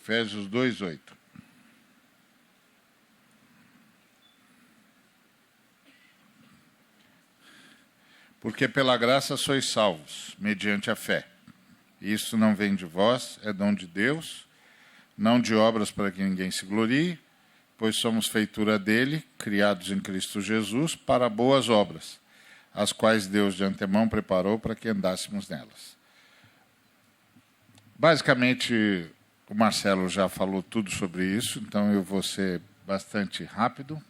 Efésios 2:8. Porque pela graça sois salvos, mediante a fé. Isso não vem de vós, é dom de Deus, não de obras para que ninguém se glorie, pois somos feitura dele, criados em Cristo Jesus, para boas obras, as quais Deus de antemão preparou para que andássemos nelas. Basicamente, o Marcelo já falou tudo sobre isso, então eu vou ser bastante rápido.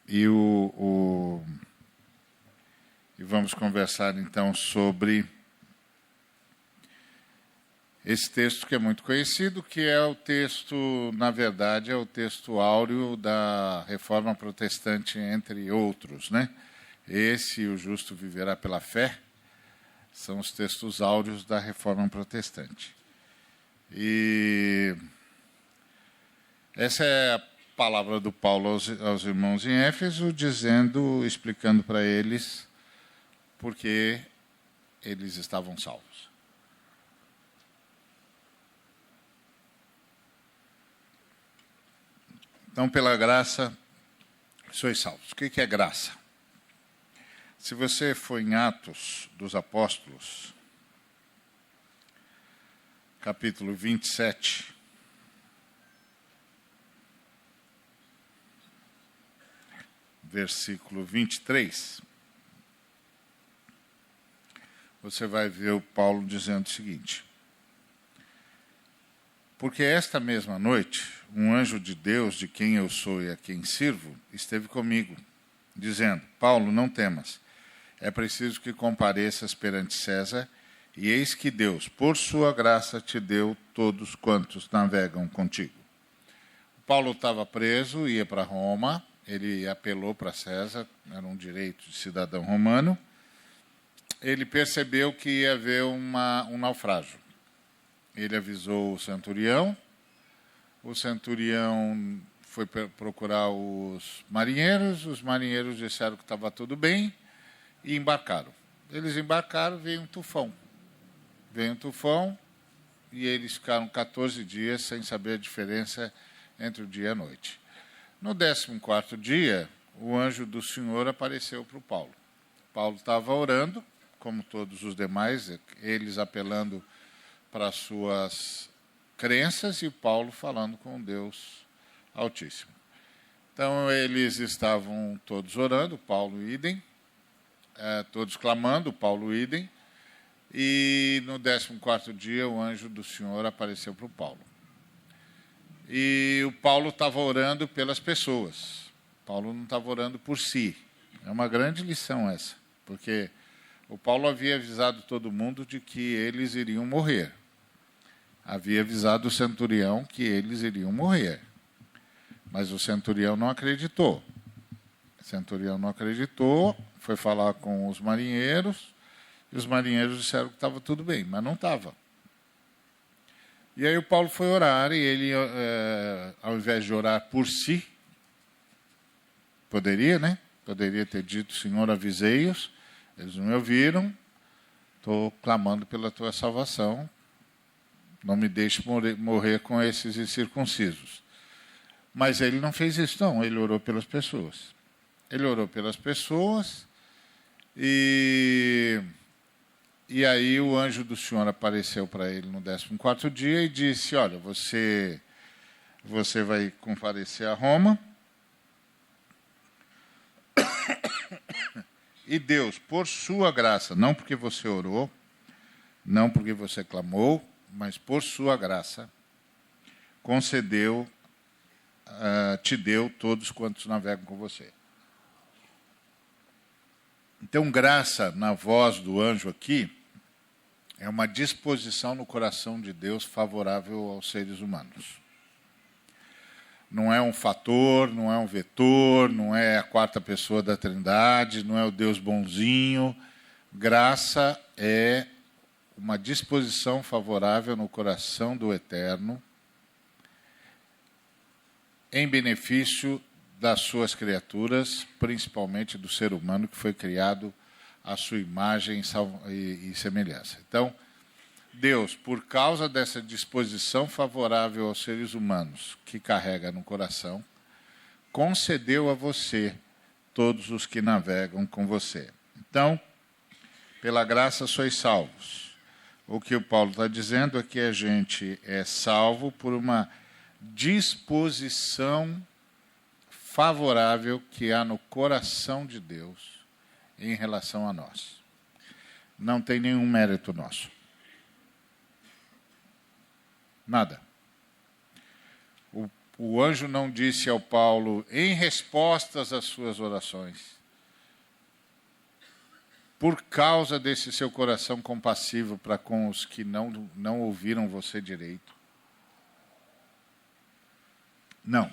E vamos conversar, então, sobre esse texto que é muito conhecido, que é o texto, na verdade, é o texto áureo da Reforma Protestante, entre outros, né? Esse e o justo viverá pela fé são os textos áureos da Reforma Protestante. E essa é a palavra do Paulo aos irmãos em Éfeso, explicando para eles porque eles estavam salvos. Então, pela graça, sois salvos. O que é graça? Se você for em Atos dos Apóstolos, capítulo 27, versículo 23, você vai ver o Paulo dizendo o seguinte: porque esta mesma noite, um anjo de Deus, de quem eu sou e a quem sirvo, esteve comigo, dizendo: Paulo, não temas, é preciso que compareças perante César, e eis que Deus, por sua graça, te deu todos quantos navegam contigo. Paulo estava preso, ia para Roma, ele apelou para César, era um direito de cidadão romano. Ele percebeu que ia haver um naufrágio. Ele avisou o centurião foi procurar os marinheiros disseram que estava tudo bem e embarcaram. Eles embarcaram, veio um tufão e eles ficaram 14 dias sem saber a diferença entre o dia e a noite. No 14º dia, o anjo do Senhor apareceu para o Paulo. Paulo estava orando, como todos os demais, eles apelando para as suas crenças e Paulo falando com Deus Altíssimo. Então, eles estavam todos orando, Paulo idem, todos clamando, Paulo idem, e no 14º dia o anjo do Senhor apareceu para o Paulo. E o Paulo estava orando pelas pessoas. Paulo não estava orando por si. É uma grande lição essa, porque o Paulo havia avisado todo mundo de que eles iriam morrer. Havia avisado o centurião que eles iriam morrer. Mas o centurião não acreditou. Foi falar com os marinheiros, e os marinheiros disseram que estava tudo bem, mas não estava. E aí o Paulo foi orar, e ele, ao invés de orar por si, poderia ter dito: Senhor, avisei-os, eles não me ouviram, estou clamando pela tua salvação, não me deixe morrer com esses incircuncisos. Mas ele não fez isso, não, ele orou pelas pessoas. E aí o anjo do Senhor apareceu para ele no 14º dia e disse: olha, você vai comparecer a Roma, e Deus, por sua graça, não porque você orou, não porque você clamou, mas por sua graça, te deu todos quantos navegam com você. Então, graça, na voz do anjo aqui, é uma disposição no coração de Deus favorável aos seres humanos. Não é um fator, não é um vetor, não é a quarta pessoa da Trindade, não é o Deus bonzinho. Graça é uma disposição favorável no coração do Eterno em benefício das suas criaturas, principalmente do ser humano que foi criado à sua imagem e semelhança. Então, Deus, por causa dessa disposição favorável aos seres humanos que carrega no coração, concedeu a você todos os que navegam com você. Então, pela graça sois salvos. O que o Paulo está dizendo é que a gente é salvo por uma disposição favorável que há no coração de Deus em relação a nós. Não tem nenhum mérito nosso. Nada. O anjo não disse ao Paulo, em respostas às suas orações, por causa desse seu coração compassivo para com os que não ouviram você direito. Não.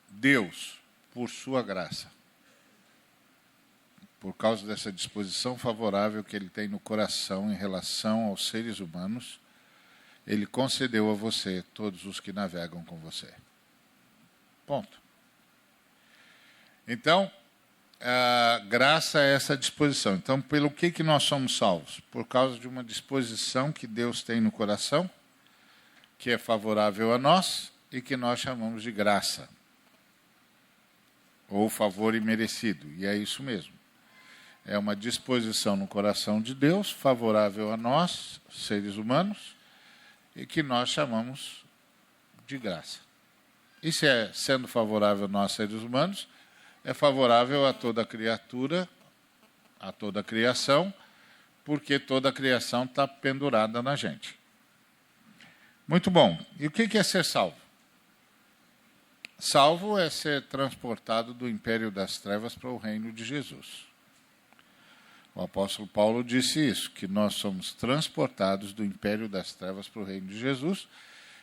Deus, por sua graça, por causa dessa disposição favorável que ele tem no coração em relação aos seres humanos, ele concedeu a você todos os que navegam com você. Ponto. Então, graça a essa disposição. Então, pelo que nós somos salvos? Por causa de uma disposição que Deus tem no coração, que é favorável a nós e que nós chamamos de graça. Ou favor imerecido. E é isso mesmo. É uma disposição no coração de Deus, favorável a nós, seres humanos, e que nós chamamos de graça. E se é sendo favorável a nós, seres humanos, é favorável a toda criatura, a toda a criação, porque toda a criação está pendurada na gente. Muito bom. E o que é ser salvo? Salvo é ser transportado do império das trevas para o reino de Jesus. O apóstolo Paulo disse isso, que nós somos transportados do império das trevas para o reino de Jesus,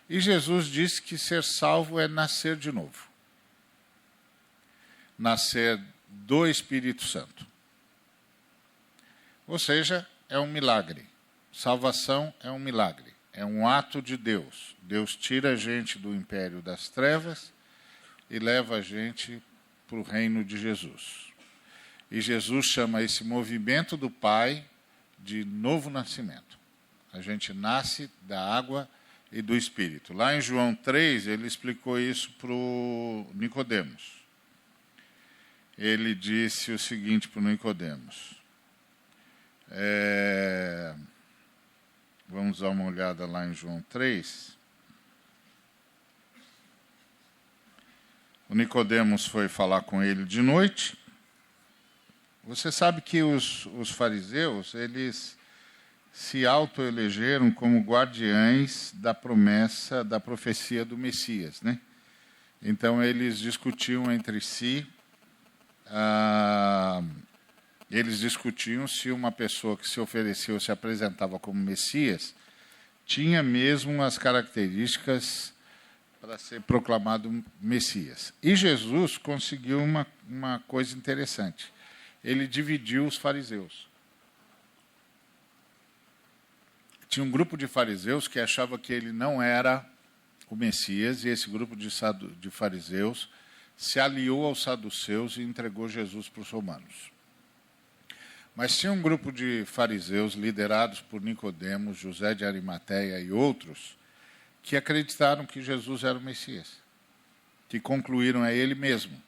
e Jesus disse que ser salvo é nascer de novo. Nascer do Espírito Santo. Ou seja, é um milagre. Salvação é um milagre, é um ato de Deus. Deus tira a gente do império das trevas e leva a gente para o reino de Jesus. E Jesus chama esse movimento do Pai de novo nascimento. A gente nasce da água e do Espírito. Lá em João 3, ele explicou isso para o Nicodemos. Ele disse o seguinte para o Nicodemos. Vamos dar uma olhada lá em João 3. O Nicodemos foi falar com ele de noite. Você sabe que os fariseus, eles se autoelegeram como guardiães da promessa, da profecia do Messias, né? Então, eles discutiam entre si, se uma pessoa que se ofereceu, se apresentava como Messias, tinha mesmo as características para ser proclamado Messias. E Jesus conseguiu uma coisa interessante. Ele dividiu os fariseus. Tinha um grupo de fariseus que achava que ele não era o Messias, e esse grupo de fariseus se aliou aos saduceus e entregou Jesus para os romanos. Mas tinha um grupo de fariseus liderados por Nicodemos, José de Arimateia e outros, que acreditaram que Jesus era o Messias, que concluíram a ele mesmo.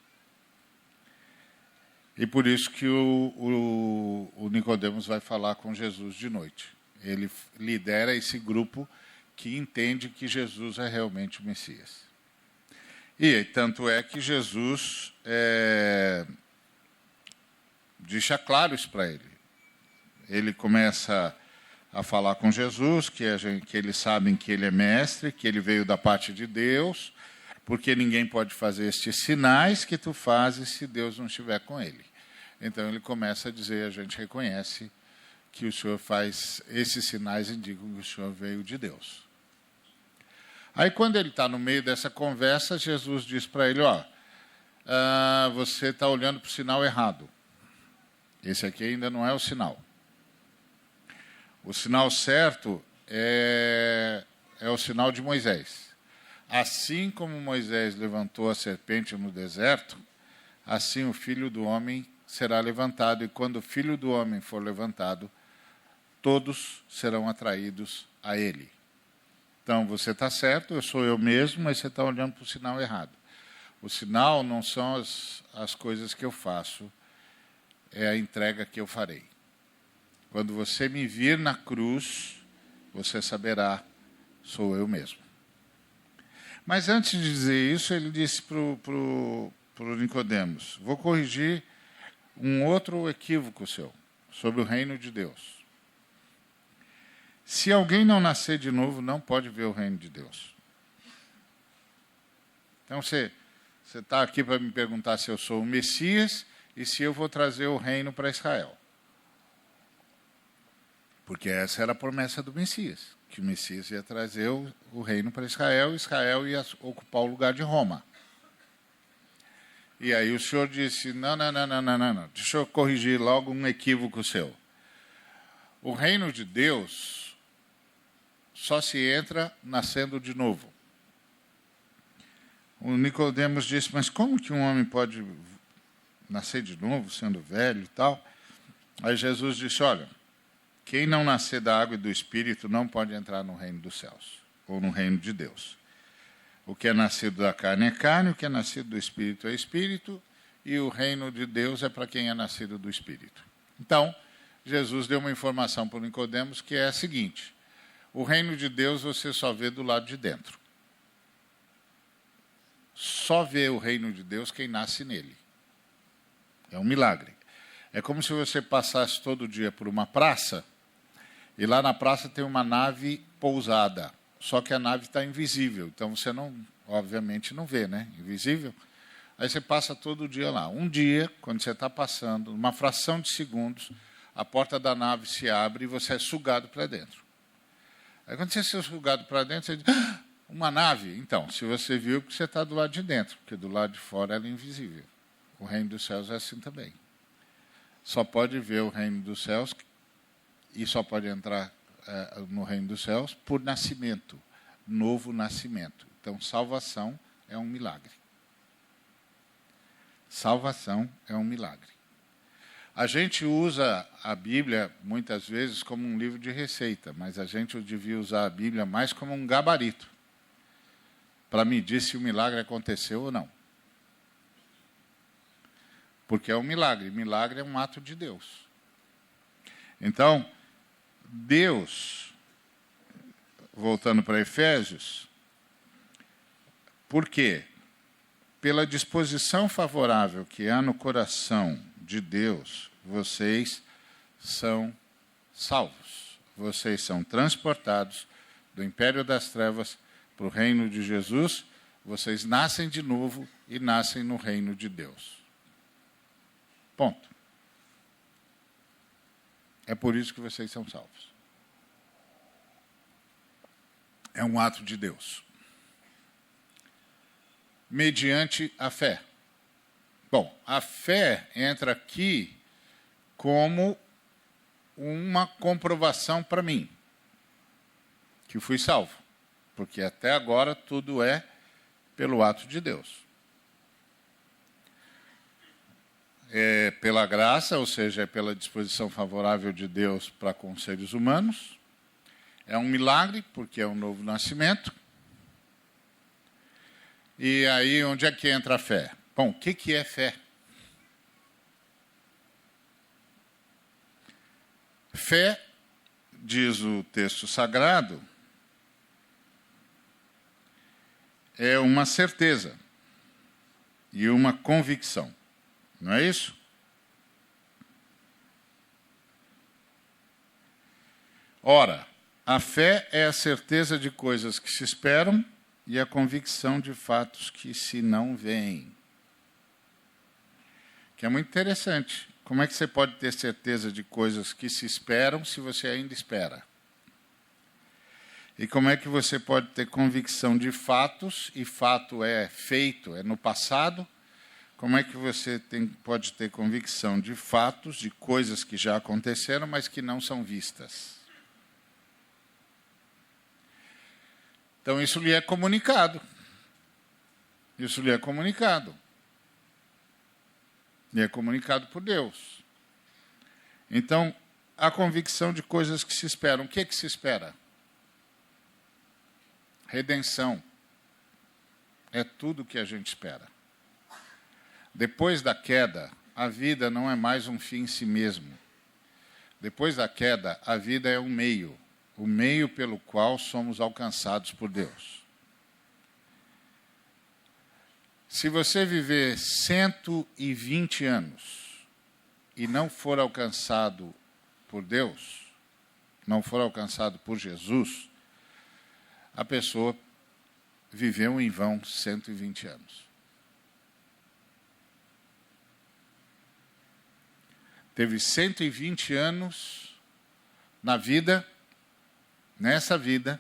E por isso que o Nicodemos vai falar com Jesus de noite. Ele lidera esse grupo que entende que Jesus é realmente o Messias. E tanto é que Jesus deixa claro isso para ele. Ele começa a falar com Jesus, que eles sabem que ele é mestre, que ele veio da parte de Deus, porque ninguém pode fazer estes sinais que tu fazes se Deus não estiver com ele. Então ele começa a dizer, a gente reconhece que o Senhor faz esses sinais, indicam que o Senhor veio de Deus. Aí quando ele está no meio dessa conversa, Jesus diz para ele, você está olhando para o sinal errado. Esse aqui ainda não é o sinal. O sinal certo é o sinal de Moisés. Assim como Moisés levantou a serpente no deserto, assim o Filho do Homem será levantado. E quando o Filho do Homem for levantado, todos serão atraídos a ele. Então, você está certo, eu sou eu mesmo, mas você está olhando para o sinal errado. O sinal não são as coisas que eu faço, é a entrega que eu farei. Quando você me vir na cruz, você saberá, sou eu mesmo. Mas antes de dizer isso, ele disse para o Nicodemos, vou corrigir um outro equívoco seu, sobre o reino de Deus. Se alguém não nascer de novo, não pode ver o reino de Deus. Então, você está aqui para me perguntar se eu sou o Messias e se eu vou trazer o reino para Israel. Porque essa era a promessa do Messias, que o Messias ia trazer o reino para Israel, e Israel ia ocupar o lugar de Roma. E aí o Senhor disse, não, deixa eu corrigir logo um equívoco seu. O reino de Deus só se entra nascendo de novo. O Nicodemos disse, mas como que um homem pode nascer de novo, sendo velho e tal? Aí Jesus disse, olha, quem não nascer da água e do Espírito não pode entrar no reino dos céus, ou no reino de Deus. O que é nascido da carne é carne, o que é nascido do Espírito é Espírito, e o reino de Deus é para quem é nascido do Espírito. Então, Jesus deu uma informação para o Nicodemos que é a seguinte, o reino de Deus você só vê do lado de dentro. Só vê o reino de Deus quem nasce nele. É um milagre. É como se você passasse todo dia por uma praça, e lá na praça tem uma nave pousada. Só que a nave está invisível, então você não, obviamente não vê, né? Invisível. Aí você passa todo dia lá. Um dia, quando você está passando, uma fração de segundos, a porta da nave se abre e você é sugado para dentro. Aí quando você é sugado para dentro, você diz, uma nave? Então, se você viu que você está do lado de dentro, porque do lado de fora ela é invisível. O reino dos céus é assim também. Só pode ver o reino dos céus e só pode entrar no reino dos céus por nascimento, novo nascimento. Então, salvação é um milagre. Salvação é um milagre. A gente usa a Bíblia, muitas vezes, como um livro de receita, mas a gente devia usar a Bíblia mais como um gabarito, para medir se o milagre aconteceu ou não. Porque é um milagre. Milagre é um ato de Deus. Então, Deus, voltando para Efésios, por quê? Pela disposição favorável que há no coração de Deus, vocês são salvos. Vocês são transportados do império das trevas para o reino de Jesus. Vocês nascem de novo e nascem no reino de Deus. Ponto. É por isso que vocês são salvos. É um ato de Deus. Mediante a fé. Bom, a fé entra aqui como uma comprovação para mim, que fui salvo. Porque até agora tudo é pelo ato de Deus. É pela graça, ou seja, é pela disposição favorável de Deus para com os seres humanos. É um milagre, porque é um novo nascimento. E aí, onde é que entra a fé? Bom, o que é fé? Fé, diz o texto sagrado, é uma certeza e uma convicção. Não é isso? Ora, a fé é a certeza de coisas que se esperam e a convicção de fatos que se não veem. Que é muito interessante. Como é que você pode ter certeza de coisas que se esperam se você ainda espera? E como é que você pode ter convicção de fatos, e fato é feito, é no passado? Como é que você pode ter convicção de fatos, de coisas que já aconteceram, mas que não são vistas? Então, isso lhe é comunicado. Isso lhe é comunicado. Lhe é comunicado por Deus. Então, a convicção de coisas que se esperam. O que é que se espera? Redenção. É tudo o que a gente espera. Depois da queda, a vida não é mais um fim em si mesmo. Depois da queda, a vida é um meio. O meio pelo qual somos alcançados por Deus. Se você viver 120 anos e não for alcançado por Deus, não for alcançado por Jesus, a pessoa viveu em vão 120 anos. Teve 120 anos na vida, nessa vida,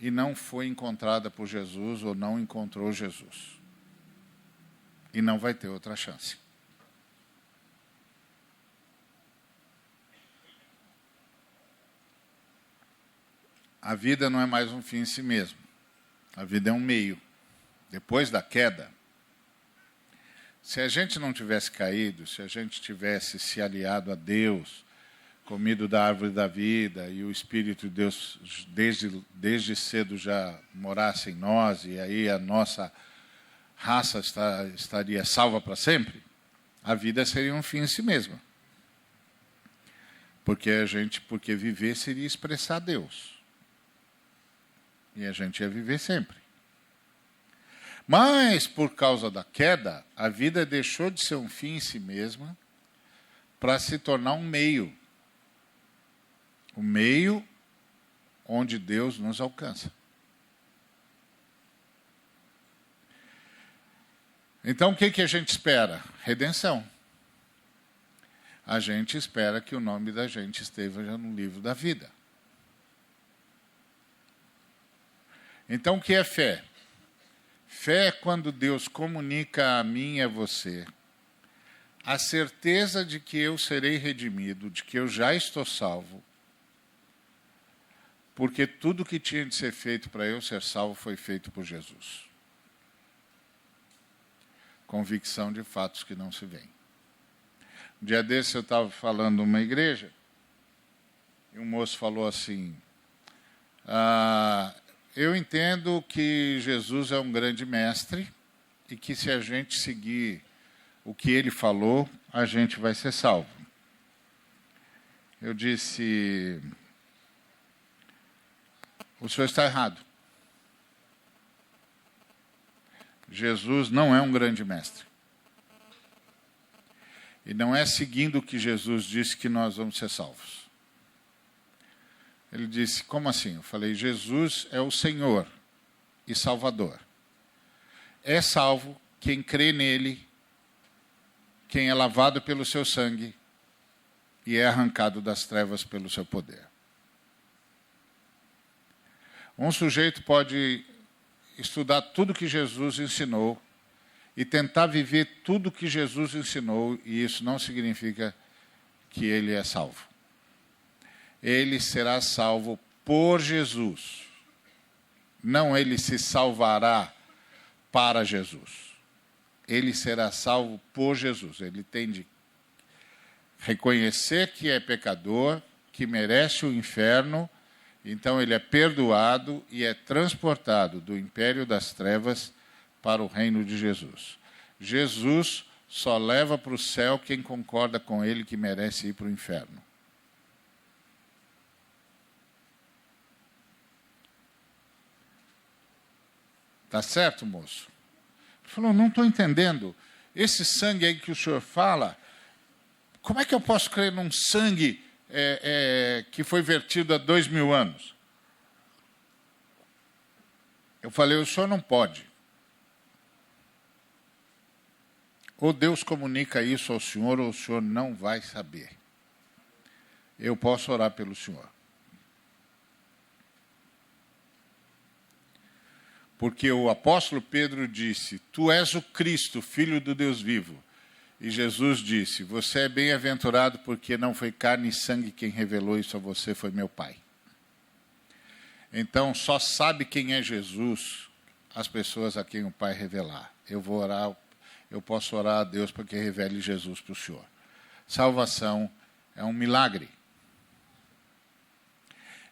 e não foi encontrada por Jesus ou não encontrou Jesus. E não vai ter outra chance. A vida não é mais um fim em si mesmo. A vida é um meio. Depois da queda, se a gente não tivesse caído, se a gente tivesse se aliado a Deus, comido da árvore da vida, e o Espírito de Deus desde cedo já morasse em nós, e aí a nossa raça estaria salva para sempre, a vida seria um fim em si mesma. Porque viver seria expressar Deus. E a gente ia viver sempre. Mas, por causa da queda, a vida deixou de ser um fim em si mesma para se tornar um meio. O meio onde Deus nos alcança. Então, o que a gente espera? Redenção. A gente espera que o nome da gente esteja no livro da vida. Então, o que é fé? Fé é quando Deus comunica a mim e a você a certeza de que eu serei redimido, de que eu já estou salvo, porque tudo que tinha de ser feito para eu ser salvo foi feito por Jesus. Convicção de fatos que não se veem. Um dia desse eu estava falando numa igreja, e um moço falou assim, eu entendo que Jesus é um grande mestre, e que se a gente seguir o que ele falou, a gente vai ser salvo. Eu disse, o senhor está errado. Jesus não é um grande mestre. E não é seguindo o que Jesus disse que nós vamos ser salvos. Ele disse, como assim? Eu falei, Jesus é o Senhor e Salvador. É salvo quem crê nele, quem é lavado pelo seu sangue e é arrancado das trevas pelo seu poder. Um sujeito pode estudar tudo que Jesus ensinou e tentar viver tudo que Jesus ensinou, e isso não significa que ele é salvo. Ele será salvo por Jesus. Não ele se salvará para Jesus. Ele será salvo por Jesus. Ele tem de reconhecer que é pecador, que merece o inferno, então ele é perdoado e é transportado do império das trevas para o reino de Jesus. Jesus só leva para o céu quem concorda com ele que merece ir para o inferno. Tá certo, moço? Ele falou, não estou entendendo. Esse sangue aí que o senhor fala, como é que eu posso crer num sangue que foi vertido há 2000 anos? Eu falei, o senhor não pode. Ou Deus comunica isso ao senhor, ou o senhor não vai saber. Eu posso orar pelo senhor. Porque o apóstolo Pedro disse, tu és o Cristo, Filho do Deus vivo. E Jesus disse, você é bem-aventurado porque não foi carne e sangue quem revelou isso a você, foi meu Pai. Então, só sabe quem é Jesus as pessoas a quem o Pai revelar. Eu posso orar a Deus para que revele Jesus para o senhor. Salvação É um milagre.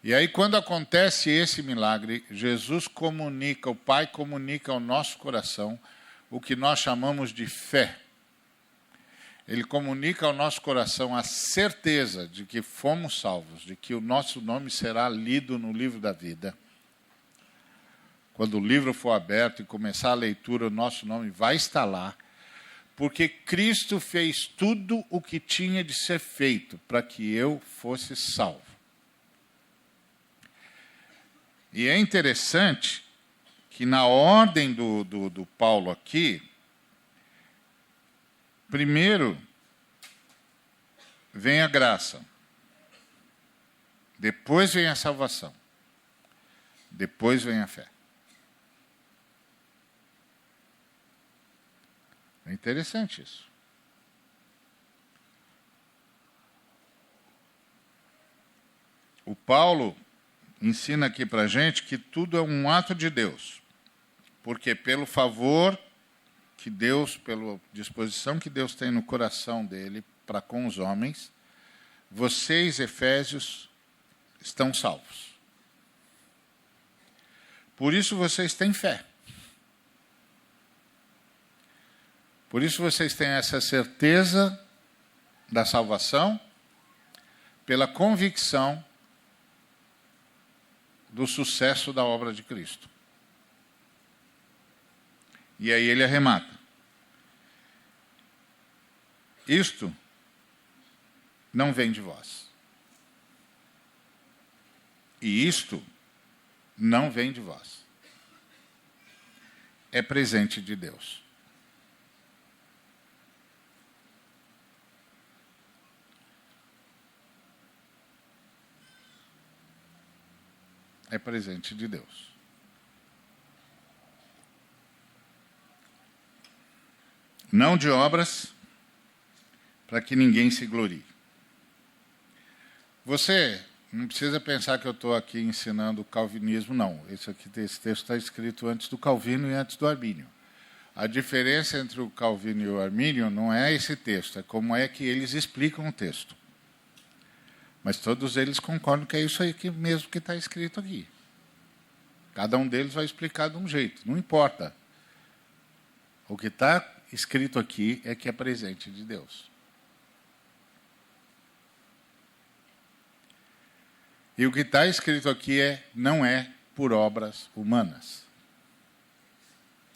E aí, quando acontece esse milagre, Jesus comunica, o Pai comunica ao nosso coração o que nós chamamos de fé. Ele comunica ao nosso coração a certeza de que fomos salvos, de que o nosso nome será lido no livro da vida. Quando o livro for aberto e começar a leitura, o nosso nome vai estar lá, porque Cristo fez tudo o que tinha de ser feito para que eu fosse salvo. E é interessante que na ordem do Paulo aqui, primeiro vem a graça, depois vem a salvação, depois vem a fé. É interessante isso. O Paulo ensina aqui para a gente que tudo é um ato de Deus, porque pelo favor que Deus, pela disposição que Deus tem no coração dele para com os homens, vocês, Efésios, estão salvos. Por isso vocês têm fé. Por isso vocês têm essa certeza da salvação, pela convicção do sucesso da obra de Cristo. E aí ele arremata. Isto não vem de vós. E isto não vem de vós. É presente de Deus. É presente de Deus. Não de obras, para que ninguém se glorie. Você não precisa pensar que eu estou aqui ensinando o calvinismo, não. Esse texto está escrito antes do Calvino e antes do Armínio. A diferença entre o Calvino e o Armínio não é esse texto, é como é que eles explicam o texto. Mas todos eles concordam que é isso aí mesmo que está escrito aqui. Cada um deles vai explicar de um jeito, não importa. O que está escrito aqui é que é presente de Deus. E o que está escrito aqui não é por obras humanas.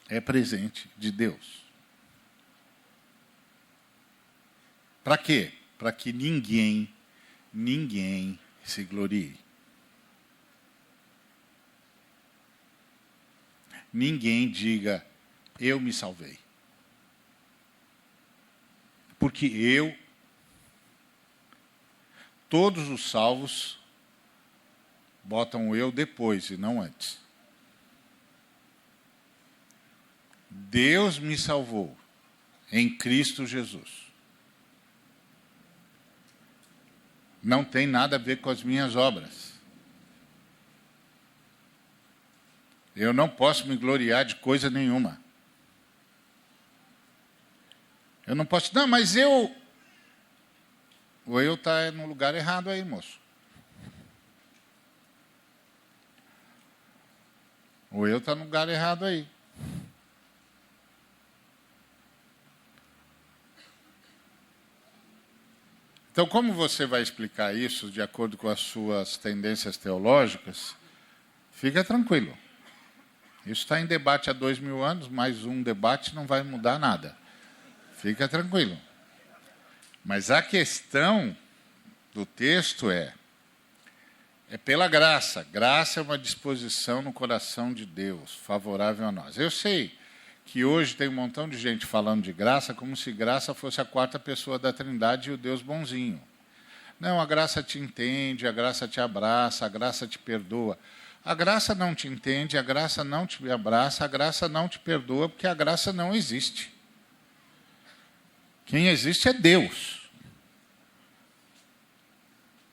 É presente de Deus. Para quê? Para que ninguém se glorie. Ninguém diga, eu me salvei. Porque todos os salvos botam o eu depois e não antes. Deus me salvou em Cristo Jesus. Não tem nada a ver com as minhas obras. Eu não posso me gloriar de coisa nenhuma. Eu não posso... Não, mas eu... O eu está no lugar errado aí, moço. O eu está no lugar errado aí. Então, como você vai explicar isso de acordo com as suas tendências teológicas, fica tranquilo. Isso está em debate há 2000 anos, mais um debate não vai mudar nada. Fica tranquilo. Mas a questão do texto é pela graça. Graça é uma disposição no coração de Deus, favorável a nós. Eu sei que hoje tem um montão de gente falando de graça como se graça fosse a quarta pessoa da Trindade e o Deus bonzinho. Não, a graça te entende, a graça te abraça, a graça te perdoa. A graça não te entende, a graça não te abraça, a graça não te perdoa, porque a graça não existe. Quem existe é Deus.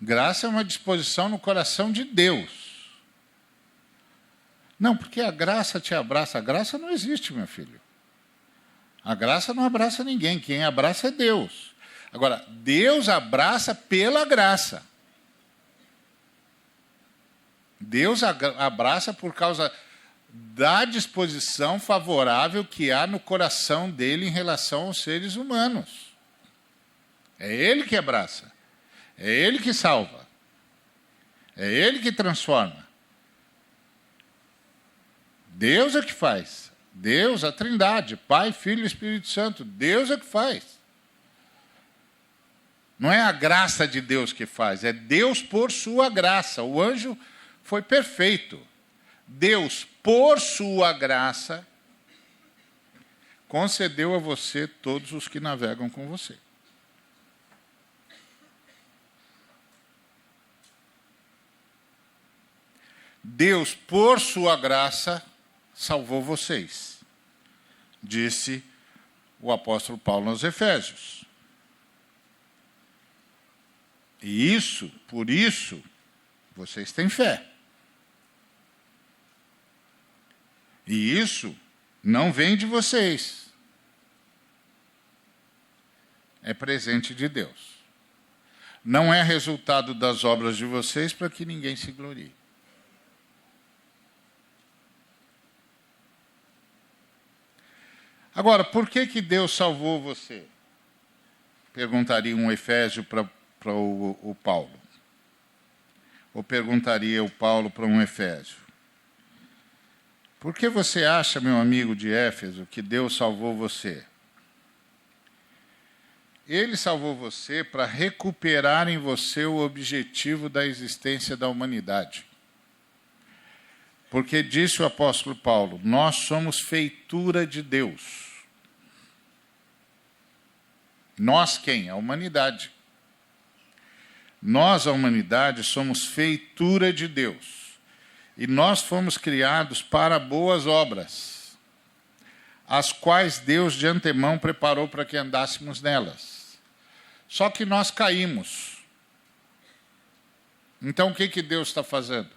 Graça é uma disposição no coração de Deus. Não, porque a graça te abraça. A graça não existe, meu filho. A graça não abraça ninguém. Quem abraça é Deus. Agora, Deus abraça pela graça. Deus abraça por causa da disposição favorável que há no coração dele em relação aos seres humanos. É ele que abraça. É ele que salva. É ele que transforma. Deus é que faz. Deus, a Trindade, Pai, Filho e Espírito Santo. Deus é que faz. Não é a graça de Deus que faz, é Deus por sua graça. O anjo foi perfeito. Deus, por sua graça, concedeu a você todos os que navegam com você. Deus, por sua graça, salvou vocês, disse o apóstolo Paulo aos Efésios. E isso, por isso, vocês têm fé. E isso não vem de vocês. É presente de Deus. Não é resultado das obras de vocês para que ninguém se glorie. Agora, por que Deus salvou você? Perguntaria um Efésio para o Paulo. Ou perguntaria o Paulo para um Efésio. Por que você acha, meu amigo de Éfeso, que Deus salvou você? Ele salvou você para recuperar em você o objetivo da existência da humanidade. Porque disse o apóstolo Paulo, nós somos feitura de Deus. Nós quem? A humanidade. Nós, a humanidade, somos feitura de Deus. E nós fomos criados para boas obras, as quais Deus de antemão preparou para que andássemos nelas. Só que nós caímos. Então o que Deus está fazendo?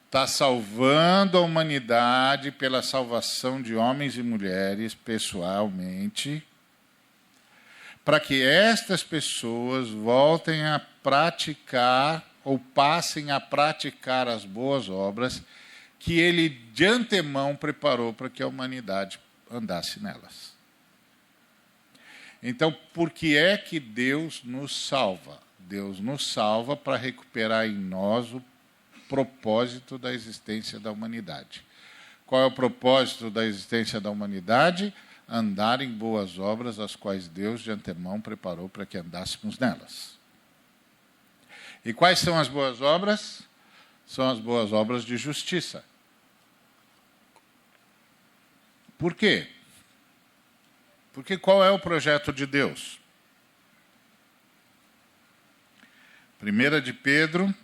Está salvando a humanidade pela salvação de homens e mulheres pessoalmente, para que estas pessoas voltem a praticar ou passem a praticar as boas obras que ele de antemão preparou para que a humanidade andasse nelas. Então, por que é que Deus nos salva? Deus nos salva para recuperar em nós o propósito da existência da humanidade. Qual é o propósito da existência da humanidade? Andar em boas obras, as quais Deus de antemão preparou para que andássemos nelas. E quais são as boas obras? São as boas obras de justiça. Por quê? Porque qual é o projeto de Deus? 1 de Pedro,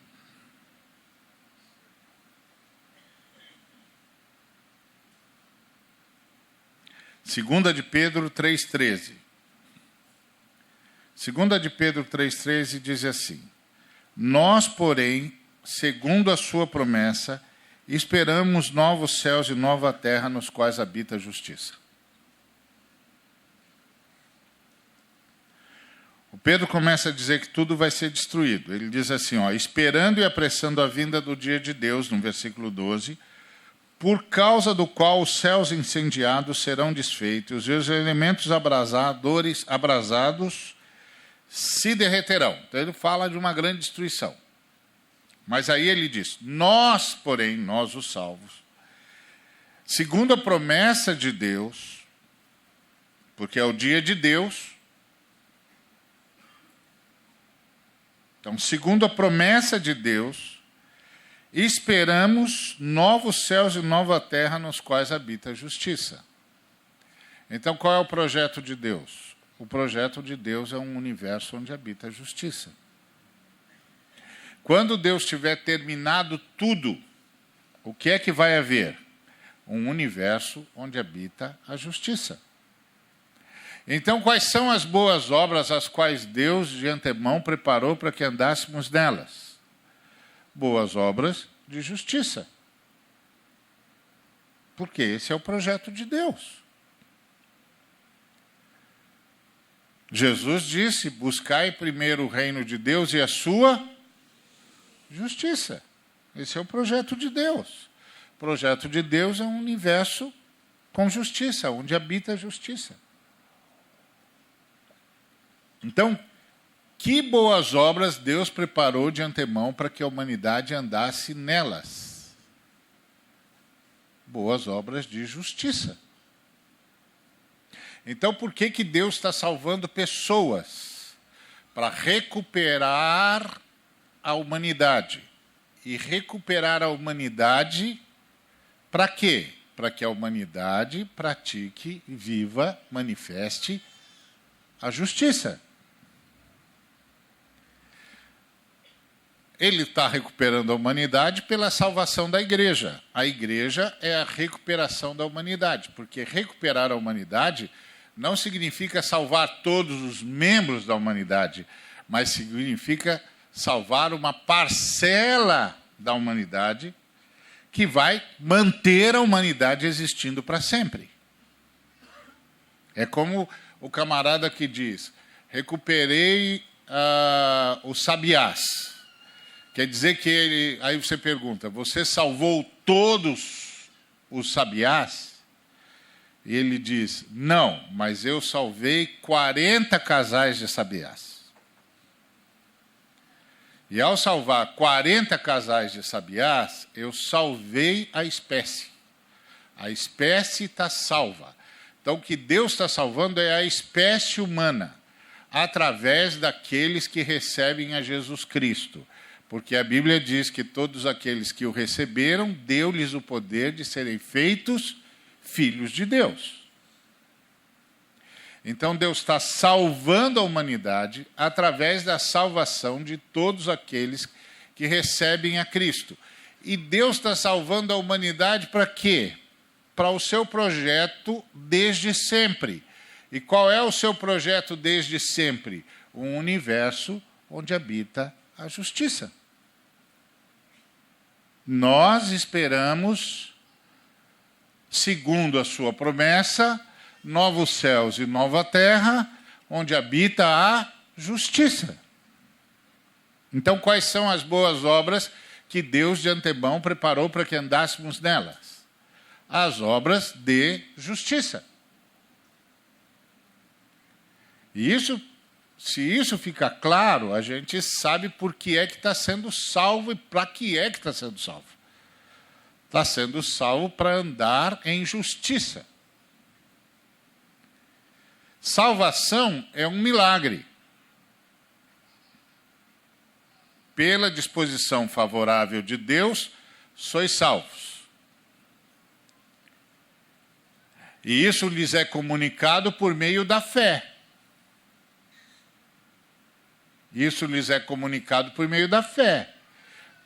Segunda de Pedro 3,13. 2 de Pedro 3,13 diz assim: nós, porém, segundo a sua promessa, esperamos novos céus e nova terra nos quais habita a justiça. O Pedro começa a dizer que tudo vai ser destruído. Ele diz assim, esperando e apressando a vinda do dia de Deus, no versículo 12, por causa do qual os céus incendiados serão desfeitos e os elementos abrasados se derreterão. Então ele fala de uma grande destruição. Mas aí ele diz, nós, porém, nós os salvos, segundo a promessa de Deus, porque é o dia de Deus, então, segundo a promessa de Deus, esperamos novos céus e nova terra nos quais habita a justiça. Então, qual é o projeto de Deus? O projeto de Deus é um universo onde habita a justiça. Quando Deus tiver terminado tudo, o que é que vai haver? Um universo onde habita a justiça. Então, quais são as boas obras as quais Deus de antemão preparou para que andássemos nelas? Boas obras de justiça. Porque esse é o projeto de Deus. Jesus disse: buscai primeiro o reino de Deus e a sua justiça. Esse é o projeto de Deus. O projeto de Deus é um universo com justiça, onde habita a justiça. Então, que boas obras Deus preparou de antemão para que a humanidade andasse nelas? Boas obras de justiça. Então, por que Deus está salvando pessoas? Para recuperar a humanidade. E recuperar a humanidade para quê? Para que a humanidade pratique, viva, manifeste a justiça. Ele está recuperando a humanidade pela salvação da igreja. A igreja é a recuperação da humanidade, porque recuperar a humanidade não significa salvar todos os membros da humanidade, mas significa salvar uma parcela da humanidade que vai manter a humanidade existindo para sempre. É como o camarada que diz: recuperei os sabiás. Quer dizer que ele... Aí você pergunta: você salvou todos os sabiás? E ele diz: não, mas eu salvei 40 casais de sabiás. E ao salvar 40 casais de sabiás, eu salvei a espécie. A espécie está salva. Então, o que Deus está salvando é a espécie humana, através daqueles que recebem a Jesus Cristo. Porque a Bíblia diz que todos aqueles que o receberam, deu-lhes o poder de serem feitos filhos de Deus. Então Deus está salvando a humanidade através da salvação de todos aqueles que recebem a Cristo. E Deus está salvando a humanidade para quê? Para o seu projeto desde sempre. E qual é o seu projeto desde sempre? Um universo onde habita a justiça. Nós esperamos, segundo a sua promessa, novos céus e nova terra, onde habita a justiça. Então, quais são as boas obras que Deus de antemão preparou para que andássemos nelas? As obras de justiça. E isso, se isso ficar claro, a gente sabe por que é que está sendo salvo e para que é que está sendo salvo. Está sendo salvo para andar em justiça. Salvação é um milagre. Pela disposição favorável de Deus, sois salvos. E isso lhes é comunicado por meio da fé. Isso lhes é comunicado por meio da fé.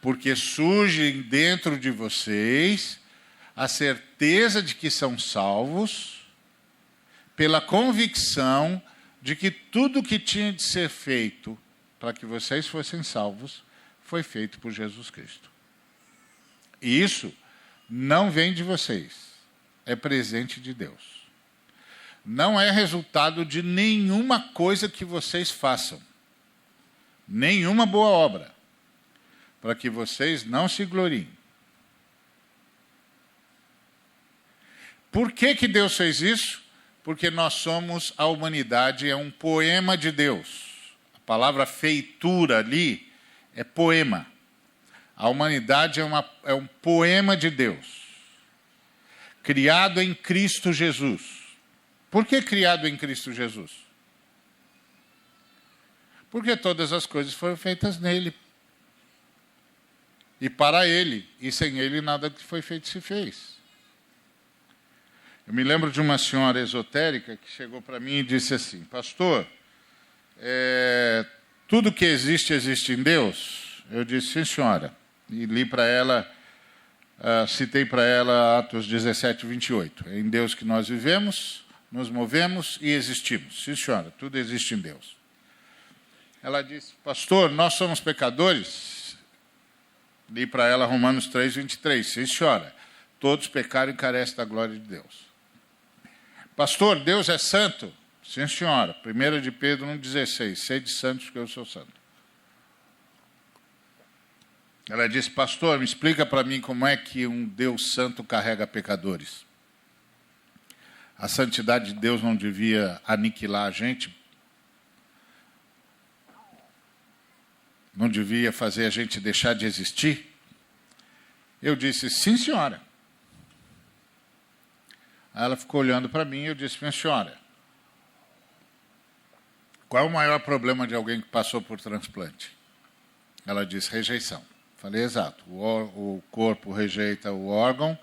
Porque surge dentro de vocês a certeza de que são salvos, pela convicção de que tudo que tinha de ser feito para que vocês fossem salvos, foi feito por Jesus Cristo. E isso não vem de vocês, é presente de Deus. Não é resultado de nenhuma coisa que vocês façam, nenhuma boa obra, para que vocês não se gloriem. Por que Deus fez isso? Porque nós somos, a humanidade é um poema de Deus. A palavra feitura ali é poema. A humanidade é um poema de Deus. Criado em Cristo Jesus. Por que criado em Cristo Jesus? Porque todas as coisas foram feitas nele. E para ele. E sem ele nada que foi feito se fez. Eu me lembro de uma senhora esotérica que chegou para mim e disse assim: pastor, tudo que existe, existe em Deus? Eu disse: sim, senhora. E li para ela, citei para ela Atos 17, 28. É em Deus que nós vivemos, nos movemos e existimos. Sim, senhora, tudo existe em Deus. Ela disse: pastor, nós somos pecadores? Li para ela Romanos 3, 23. Sim, senhora, todos pecaram e carecem da glória de Deus. Pastor, Deus é santo? Sim, senhora. 1 de Pedro 1,16. Sede santos, que eu sou santo. Ela disse, pastor, me explica para mim como é que um Deus santo carrega pecadores. A santidade de Deus não devia aniquilar a gente? Não devia fazer a gente deixar de existir? Eu disse, sim, senhora. Aí ela ficou olhando para mim e eu disse, minha senhora, qual é o maior problema de alguém que passou por transplante? Ela disse, rejeição. Falei, exato. O corpo rejeita o órgão,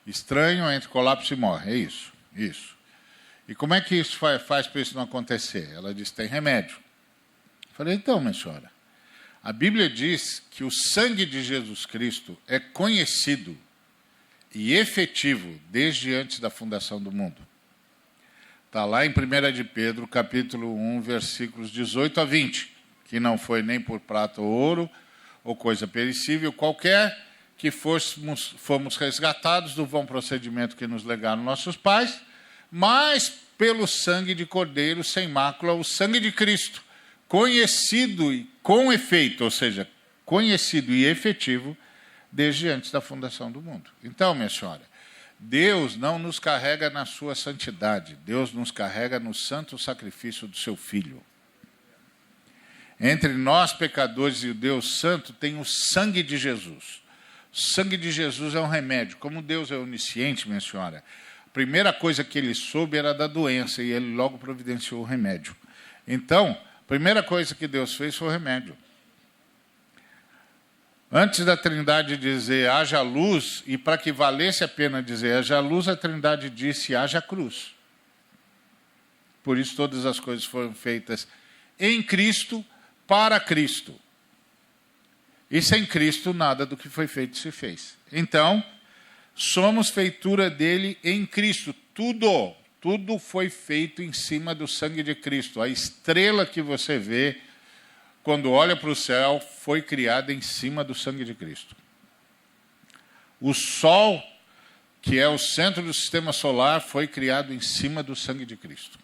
estranho, entra em colapso e morre. É isso, isso. E como é que isso faz para isso não acontecer? Ela disse, tem remédio. Falei, então, minha senhora, a Bíblia diz que o sangue de Jesus Cristo é conhecido e efetivo desde antes da fundação do mundo. Está lá em 1 de Pedro, capítulo 1, versículos 18 a 20, que não foi nem por prata ou ouro, ou coisa perecível, qualquer que fomos resgatados do vão procedimento que nos legaram nossos pais, mas pelo sangue de Cordeiro sem mácula, o sangue de Cristo, conhecido e com efeito, ou seja, conhecido e efetivo, desde antes da fundação do mundo. Então, minha senhora, Deus não nos carrega na sua santidade, Deus nos carrega no santo sacrifício do seu Filho. Entre nós, pecadores, e o Deus Santo, tem o sangue de Jesus. O sangue de Jesus é um remédio. Como Deus é onisciente, minha senhora, a primeira coisa que ele soube era da doença, e ele logo providenciou o remédio. Então, a primeira coisa que Deus fez foi o remédio. Antes da Trindade dizer, haja luz, e para que valesse a pena dizer, haja luz, a Trindade disse, haja cruz. Por isso todas as coisas foram feitas em Cristo, para Cristo. E sem Cristo, nada do que foi feito se fez. Então, somos feitura dele em Cristo. Tudo foi feito em cima do sangue de Cristo. A estrela que você vê, quando olha para o céu, foi criada em cima do sangue de Cristo. O Sol, que é o centro do sistema solar, foi criado em cima do sangue de Cristo.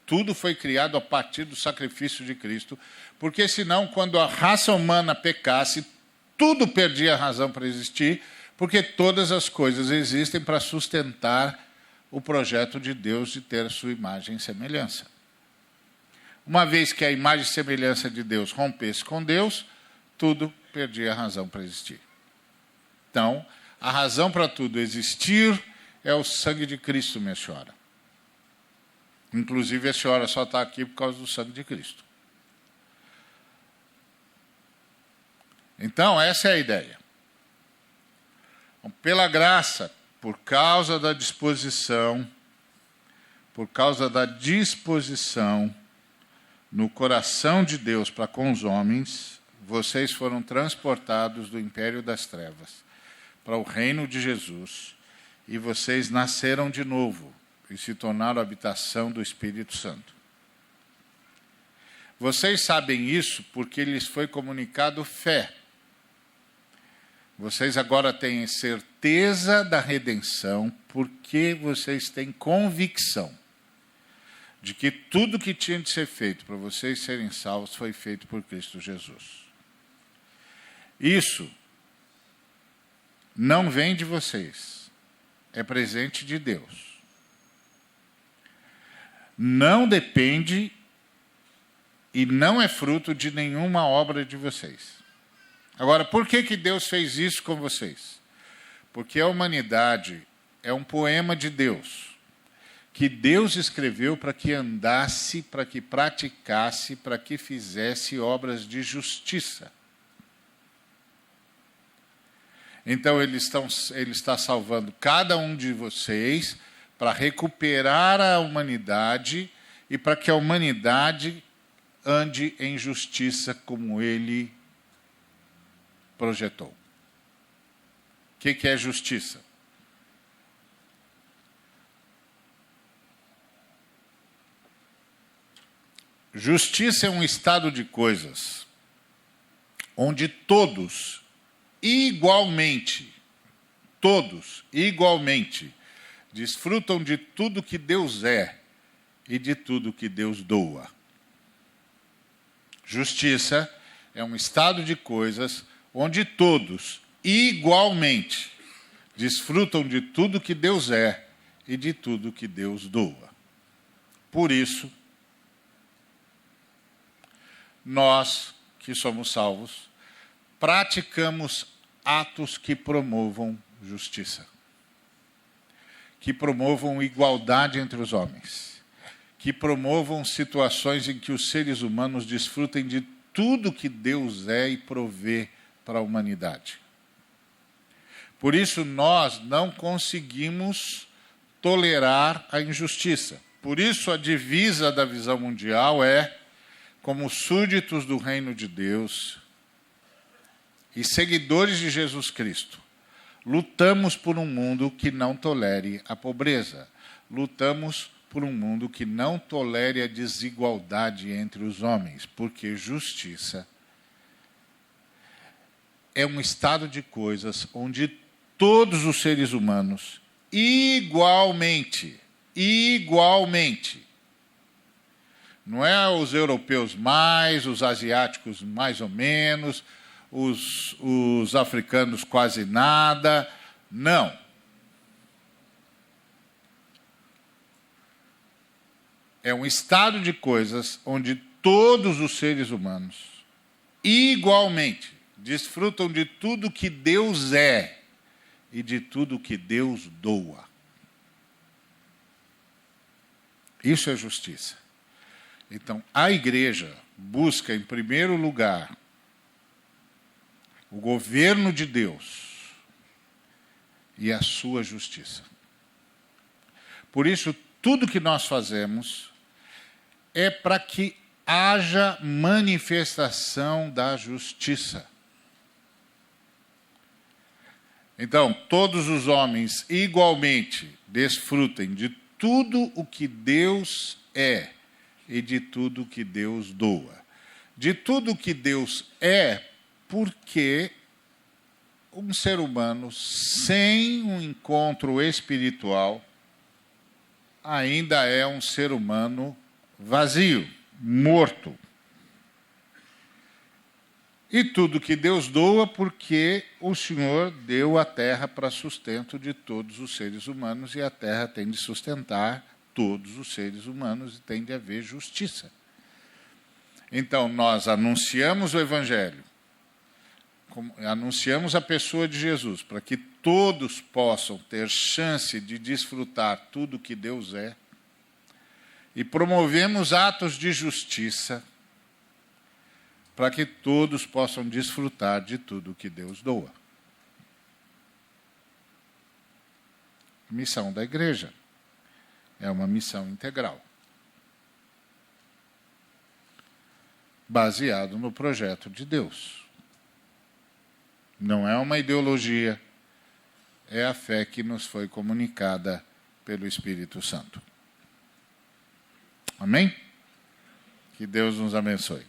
Tudo foi criado a partir do sacrifício de Cristo, porque senão, quando a raça humana pecasse, tudo perdia a razão para existir, porque todas as coisas existem para sustentar o projeto de Deus de ter a sua imagem e semelhança. Uma vez que a imagem e semelhança de Deus rompesse com Deus, tudo perdia a razão para existir. Então, a razão para tudo existir é o sangue de Cristo, minha senhora. Inclusive, a senhora só está aqui por causa do sangue de Cristo. Então, essa é a ideia. Pela graça, por causa da disposição no coração de Deus para com os homens, vocês foram transportados do império das trevas para o reino de Jesus, e vocês nasceram de novo e se tornaram a habitação do Espírito Santo. Vocês sabem isso porque lhes foi comunicado fé. Vocês agora têm certeza da redenção porque vocês têm convicção de que tudo que tinha de ser feito para vocês serem salvos foi feito por Cristo Jesus. Isso não vem de vocês, é presente de Deus. Não depende e não é fruto de nenhuma obra de vocês. Agora, por que Deus fez isso com vocês? Porque a humanidade é um poema de Deus, que Deus escreveu para que andasse, para que praticasse, para que fizesse obras de justiça. Então, Ele está salvando cada um de vocês para recuperar a humanidade e para que a humanidade ande em justiça como Ele projetou. O que é justiça? Justiça é um estado de coisas onde todos igualmente, desfrutam de tudo que Deus é e de tudo que Deus doa. Justiça é um estado de coisas onde todos, igualmente, desfrutam de tudo que Deus é e de tudo que Deus doa. Por isso, nós que somos salvos, praticamos atos que promovam justiça, que promovam igualdade entre os homens, que promovam situações em que os seres humanos desfrutem de tudo que Deus é e provê para a humanidade. Por isso, nós não conseguimos tolerar a injustiça. Por isso, a divisa da visão mundial é: como súditos do reino de Deus e seguidores de Jesus Cristo, lutamos por um mundo que não tolere a pobreza. Lutamos por um mundo que não tolere a desigualdade entre os homens, porque justiça é um estado de coisas onde todos os seres humanos, igualmente, não é os europeus mais, os asiáticos mais ou menos, os africanos quase nada, não. É um estado de coisas onde todos os seres humanos, igualmente, desfrutam de tudo que Deus é e de tudo que Deus doa. Isso é justiça. Então, a igreja busca, em primeiro lugar, o governo de Deus e a sua justiça. Por isso, tudo que nós fazemos é para que haja manifestação da justiça. Então, todos os homens igualmente desfrutem de tudo o que Deus é e de tudo o que Deus doa. De tudo o que Deus é, porque um ser humano sem um encontro espiritual ainda é um ser humano vazio, morto. E tudo que Deus doa, porque o Senhor deu a terra para sustento de todos os seres humanos, e a terra tem de sustentar todos os seres humanos e tem de haver justiça. Então, nós anunciamos o Evangelho, anunciamos a pessoa de Jesus, para que todos possam ter chance de desfrutar tudo que Deus é, e promovemos atos de justiça, para que todos possam desfrutar de tudo que Deus doa. Missão da igreja é uma missão integral, baseado no projeto de Deus. Não é uma ideologia, é a fé que nos foi comunicada pelo Espírito Santo. Amém? Que Deus nos abençoe.